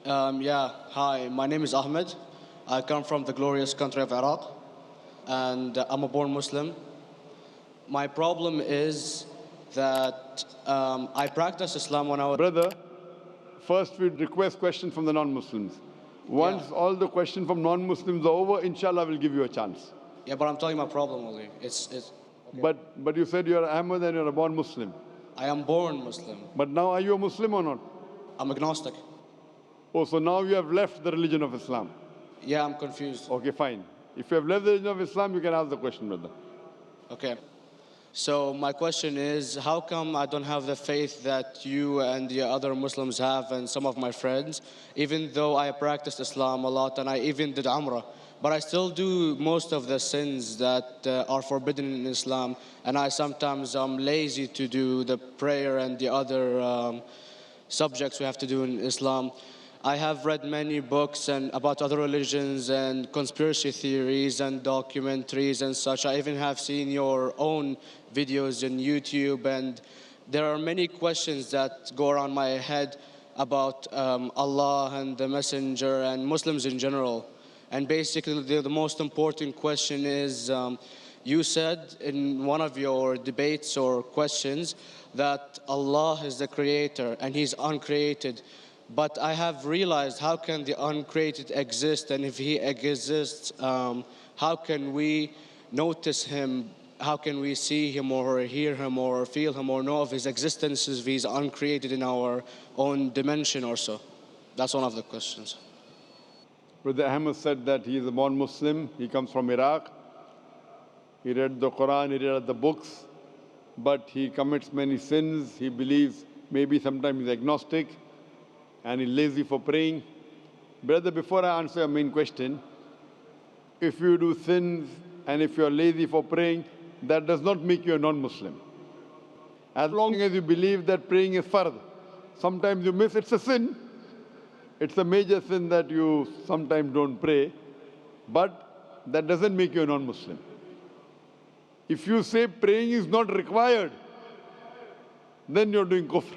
Hi, my name is Ahmad. I come from the glorious country of Iraq, and I'm a born Muslim. My problem is that I practiced Islam when I was. Brother, first we request questions from the non-Muslims. Once all the questions from non-Muslims are over, inshallah, we'll give you a chance. Yeah, but I'm telling my problem only. Okay. But you said you're Ahmad and you're a born Muslim. I am born Muslim. But now are you a Muslim or not? I'm agnostic. Oh, so now you have left the religion of Islam. Yeah, I'm confused. Okay, fine. If you have left the religion of Islam, you can ask the question, brother. Okay. So my question is, how come I don't have the faith that you and the other Muslims have and some of my friends, even though I practiced Islam a lot and I even did Umrah, but I still do most of the sins that are forbidden in Islam, and I sometimes am lazy to do the prayer and the other subjects we have to do in Islam. I have read many books and about other religions and conspiracy theories and documentaries and such. I even have seen your own videos on YouTube, and there are many questions that go around my head about Allah and the Messenger and Muslims in general. And basically the most important question is, you said in one of your debates or questions that Allah is the creator and He's uncreated. But I have realized, how can the uncreated exist? And if He exists, how can we notice Him? How can we see Him or hear Him or feel Him or know of His existence if He's uncreated in our own dimension or so? That's one of the questions. Brother Ahmad said that he is a born Muslim. He comes from Iraq. He read the Quran, he read the books, but he commits many sins. He believes maybe sometimes he's agnostic and he's lazy for praying. Brother, before I answer your main question, if you do sins and if you're lazy for praying, that does not make you a non-Muslim. As long as you believe that praying is fard, sometimes you miss, it's a sin. It's a major sin that you sometimes don't pray, but that doesn't make you a non-Muslim. If you say praying is not required, then you're doing kufr.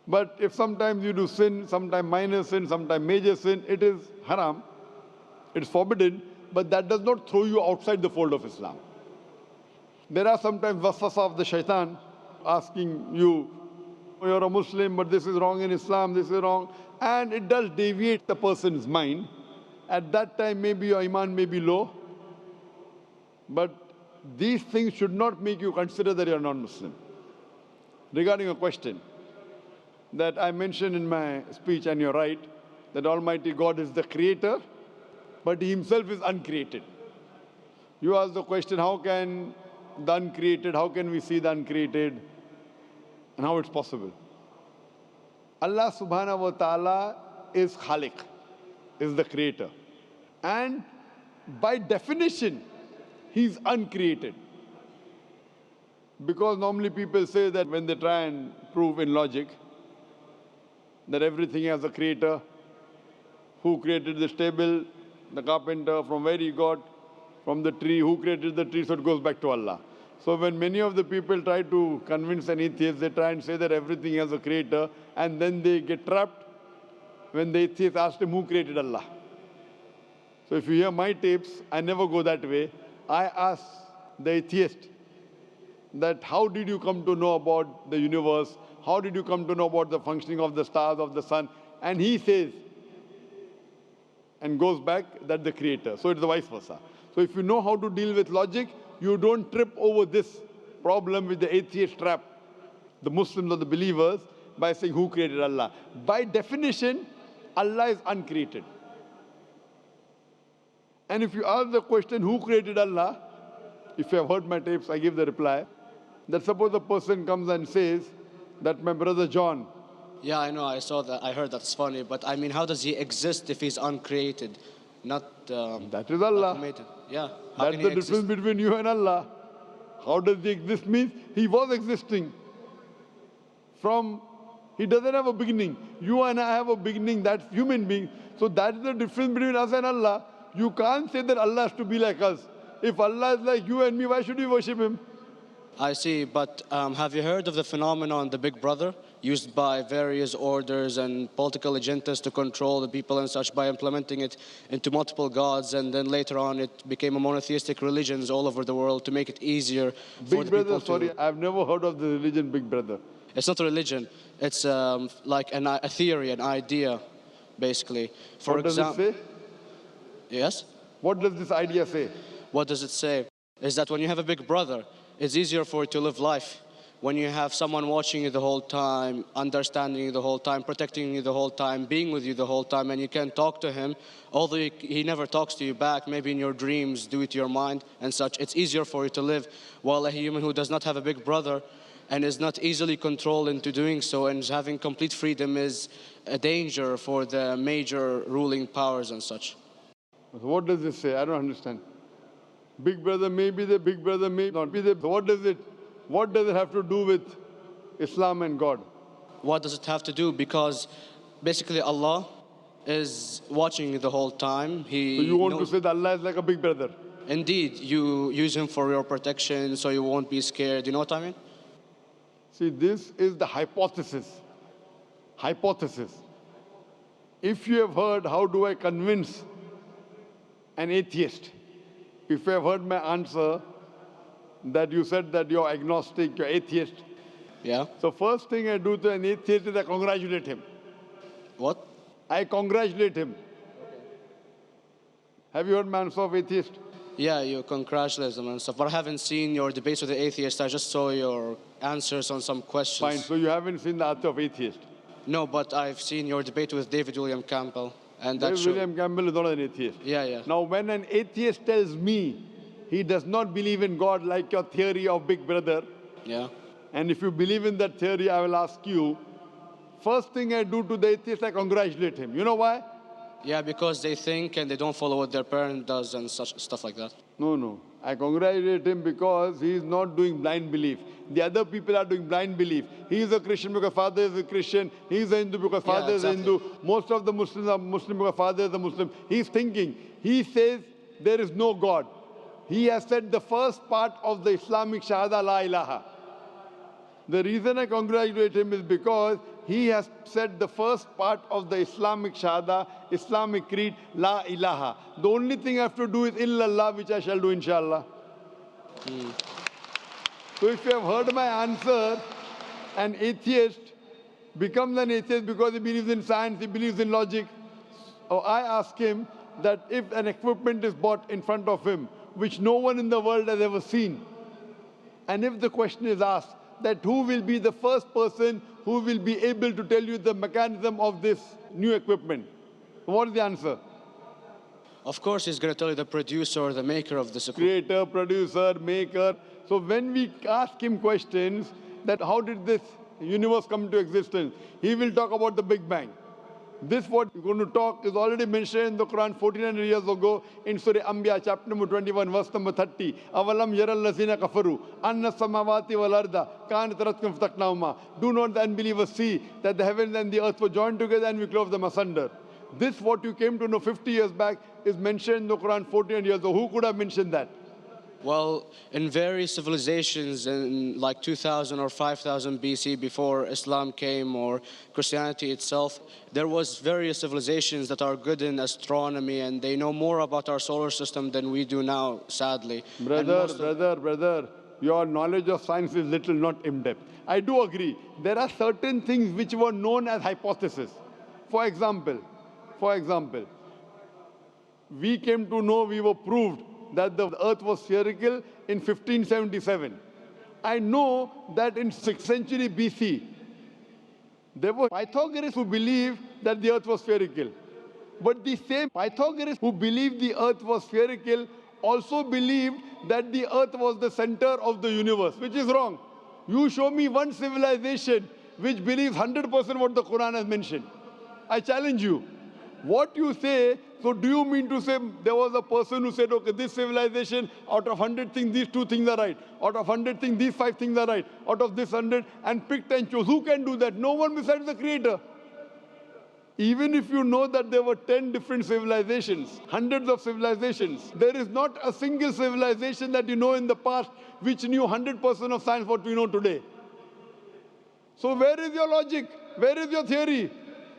But if sometimes you do sin, sometimes minor sin, sometimes major sin, it is haram, it's forbidden, but that does not throw you outside the fold of Islam. There are sometimes waswasa of the shaitan asking you, you're a Muslim, but this is wrong in Islam, this is wrong. And it does deviate the person's mind. At that time, maybe your iman may be low, but these things should not make you consider that you're non-Muslim. Regarding a question that I mentioned in my speech, and you're right, that Almighty God is the creator, but He Himself is uncreated. You ask the question, how can the uncreated, how can we see the uncreated, and how it's possible? Allah subhanahu wa ta'ala is Khaliq, is the creator. And by definition, He's uncreated. Because normally people say that when they try and prove in logic that everything has a creator, who created this table, the carpenter, from where he got, from the tree, who created the tree, so it goes back to Allah. So when many of the people try to convince an atheist, they try and say that everything has a creator, and then they get trapped when the atheist asks him who created Allah. So if you hear my tapes, I never go that way. I ask the atheist that how did you come to know about the universe? How did you come to know about the functioning of the stars, of the sun? And he says, and goes back, that the creator. So it's the vice versa. So if you know how to deal with logic, you don't trip over this problem with the atheist trap, the Muslims or the believers, by saying who created Allah. By definition, Allah is uncreated. And if you ask the question, who created Allah? If you have heard my tapes, I give the reply, that suppose a person comes and says that my brother John. Yeah, I know, I saw that, I heard that's funny, but I mean, how does he exist if he's uncreated? Not that is Allah. Automated. Yeah. That's the difference between you and Allah. How does he exist? Means he was existing. He doesn't have a beginning. You and I have a beginning, that's human being. So that's the difference between us and Allah. You can't say that Allah has to be like us. If Allah is like you and me, why should we worship Him? I see, but have you heard of the phenomenon, the Big Brother? used by various orders and political agendas to control the people and such by implementing it into multiple gods. And then later on, it became a monotheistic religions all over the world to make it easier for Big the Brother, people to... sorry, I've never heard of the religion Big Brother. It's not a religion. It's like a theory, an idea, basically. For What does it example, say? yes? What does this idea say? What does it say? Is that when you have a big brother, it's easier for you to live life. When you have someone watching you the whole time, understanding you the whole time, protecting you the whole time, being with you the whole time, and you can talk to him, although he never talks to you back, maybe in your dreams, do it to your mind and such, it's easier for you to live. While a human who does not have a big brother and is not easily controlled into doing so and is having complete freedom is a danger for the major ruling powers and such. What does this say? I don't understand. Big Brother may be there, Big Brother may not be there. So what does it have to do with Islam and God? What does it have to do? Because basically Allah is watching you the whole time. So you want to say that Allah is like a big brother? Indeed, you use him for your protection so you won't be scared. You know what I mean? See, this is the hypothesis. Hypothesis. If you have heard, how do I convince an atheist? If you have heard my answer, that you said that you're agnostic, you're atheist. Yeah. So first thing I do to an atheist is I congratulate him. What? I congratulate him. Have you heard my answer of atheist? Yeah, you congratulate them and stuff. But I haven't seen your debates with the atheist. I just saw your answers on some questions. Fine, so you haven't seen the answer of atheist? No, but I've seen your debate with David William Campbell. And that's David William Campbell is not an atheist. Yeah, yeah. Now, when an atheist tells me he does not believe in God like your theory of Big Brother, yeah. And if you believe in that theory, I will ask you, first thing I do to the atheist, I congratulate him. You know why? Yeah, because they think and they don't follow what their parent does and such stuff like that. No. I congratulate him because he is not doing blind belief. The other people are doing blind belief. He is a Christian because father is a Christian. He is a Hindu because father is a Hindu. Most of the Muslims are Muslim because father is a Muslim. He is thinking. He says there is no God. He has said the first part of the Islamic Shahada, La ilaha. The reason I congratulate him is because he has said the first part of the Islamic Shahada, Islamic Creed, La ilaha. The only thing I have to do is illallah, which I shall do inshallah. So if you have heard my answer, an atheist becomes an atheist because he believes in science, he believes in logic. Or I ask him that if an equipment is bought in front of him, which no one in the world has ever seen, and if the question is asked, that who will be the first person who will be able to tell you the mechanism of this new equipment? What is the answer? Of course, he's going to tell you the producer or the maker of this equipment. Creator, producer, maker. So when we ask him questions that how did this universe come into existence, he will talk about the Big Bang. This what we're going to talk is already mentioned in the Quran 1400 years ago in Surah Anbiya, chapter number 21, verse number 30. Avalam yaral lazina kafaru anna samawati wal arda kanat ratkum fataknahuma. Do not the unbelievers see that the heavens and the earth were joined together and we clove them asunder. This what you came to know 50 years back is mentioned in the Quran 1400 years ago. Who could have mentioned that? Well, in various civilizations in like 2000 or 5000 BC before Islam came or Christianity itself, there was various civilizations that are good in astronomy and they know more about our solar system than we do now, sadly. Brother, your knowledge of science is little, not in-depth. I do agree. There are certain things which were known as hypotheses. For example, we came to know, we were proved that the earth was spherical in 1577. I know that in 6th century BC, there were Pythagoreans who believed that the earth was spherical. But the same Pythagoreans who believed the earth was spherical also believed that the earth was the center of the universe, which is wrong. You show me one civilization which believes 100% what the Quran has mentioned. I challenge you. What you say, so do you mean to say there was a person who said, okay, this civilization, out of 100 things, these 2 things are right. Out of 100 things, these 5 things are right. Out of this 100, and picked and chose. Who can do that? No one besides the Creator. Even if you know that there were 10 different civilizations, hundreds of civilizations, there is not a single civilization that you know in the past which knew 100% of science what we know today. So where is your logic? Where is your theory?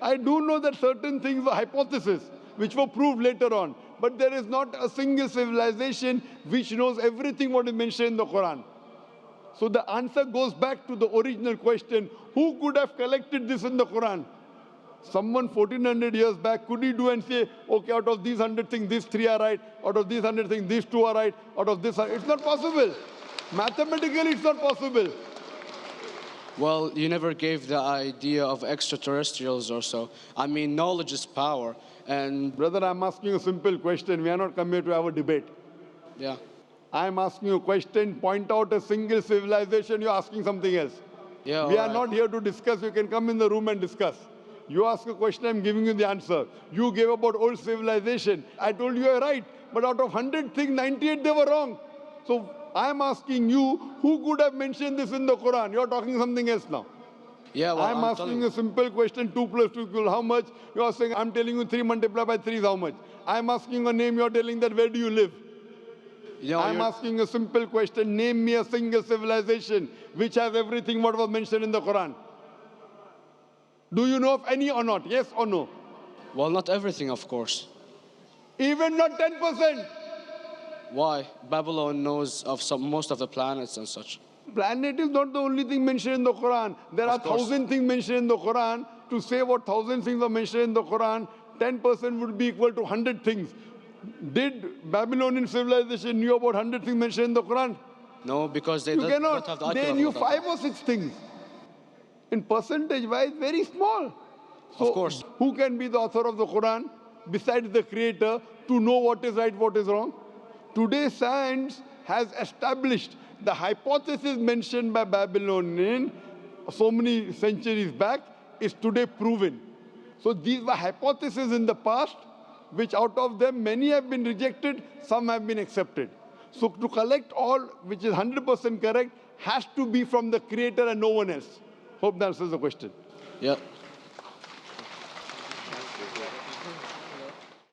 I do know that certain things were hypotheses, which were proved later on. But there is not a single civilization which knows everything what is mentioned in the Quran. So the answer goes back to the original question, who could have collected this in the Quran? Someone 1400 years back, could he do and say, okay, out of these 100 things, these 3 are right, out of these 100 things, these 2 are right, out of this, it's not possible. Mathematically, it's not possible. Well, you never gave the idea of extraterrestrials or so. I mean, knowledge is power. And Brother, I'm asking you a simple question. We are not come here to have a debate. yeah. I'm asking you a question. Point out a single civilization. You're asking something else. Yeah, We all are right. not here to discuss. You can come in the room and discuss. You ask a question, I'm giving you the answer. You gave about old civilization. I told you you're right. But out of 100 things, 98 they were wrong. So I'm asking you, who could have mentioned this in the Quran? You're talking something else now. Yeah, well, I'm asking a simple question, 2 plus 2 equal how much? You are saying, I'm telling you 3 multiplied by 3 is how much? I'm asking a name, you're telling that where do you live? you know, I'm asking a simple question, name me a single civilization which has everything what was mentioned in the Quran. Do you know of any or not? Yes or no? well, not everything, of course. Even not 10%. Why? Babylon knows of most of the planets and such. Planet is not the only thing mentioned in the Quran. There are 1,000 things mentioned in the Quran. To say what 1,000 things are mentioned in the Quran, 10% would be equal to 100 things. Did Babylonian civilization knew about 100 things mentioned in the Quran? No, because they You don't have the cannot. They accurate knew data. 5 or 6 things. In percentage-wise, very small. So Of course. who can be the author of the Quran besides the creator to know what is right, what is wrong? Today, science has established the hypothesis mentioned by Babylonian so many centuries back is today proven. So these were hypotheses in the past, which out of them many have been rejected, some have been accepted. So to collect all which is 100% correct has to be from the creator and no one else. Hope that answers the question. Yeah.